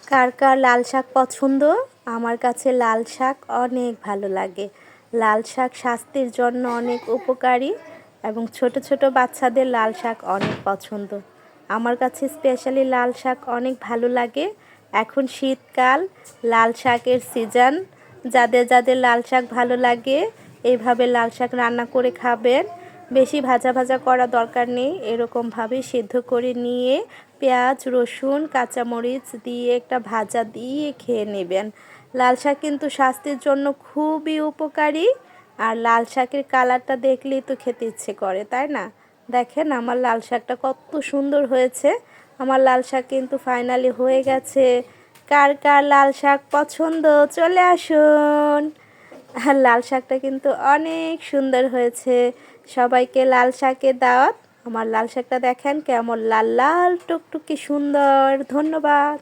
কার কার লাল শাক পছন্দ? আমার কাছে লাল শাক অনেক ভালো লাগে। লাল শাক স্বাস্থ্যের জন্য অনেক উপকারী এবং ছোট ছোট বাচ্চাদের লাল শাক অনেক পছন্দ। আমার কাছে স্পেশালি লাল শাক অনেক ভালো লাগে। এখন শীতকাল, লাল শাকের সিজন। যাদের যাদের লাল শাক ভালো লাগে এইভাবে লাল শাক রান্না করে খাবেন। বেশি ভাজা ভাজা করা দরকার নেই, এরকমভাবে সিদ্ধ করে নিয়ে পেঁয়াজ, রসুন, কাঁচামরিচ দিয়ে একটা ভাজা দিয়ে খেয়ে নেবেন। লাল শাক কিন্তু স্বাস্থ্যের জন্য খুবই উপকারী। আর লাল শাকের কালারটা দেখলেই তো খেতে ইচ্ছে করে, তাই না? দেখেন আমার লাল শাকটা কত সুন্দর হয়েছে। আমার লাল শাক কিন্তু ফাইনালি হয়ে গেছে। কার কার লাল শাক পছন্দ চলে আসুন। আর লাল শাকটা কিন্তু অনেক সুন্দর হয়েছে। সবাইকে লাল শাকের দাওয়াত। আমার লাল শাকটা দেখেন কেমন লাল লাল টুকটুকি সুন্দর। ধন্যবাদ।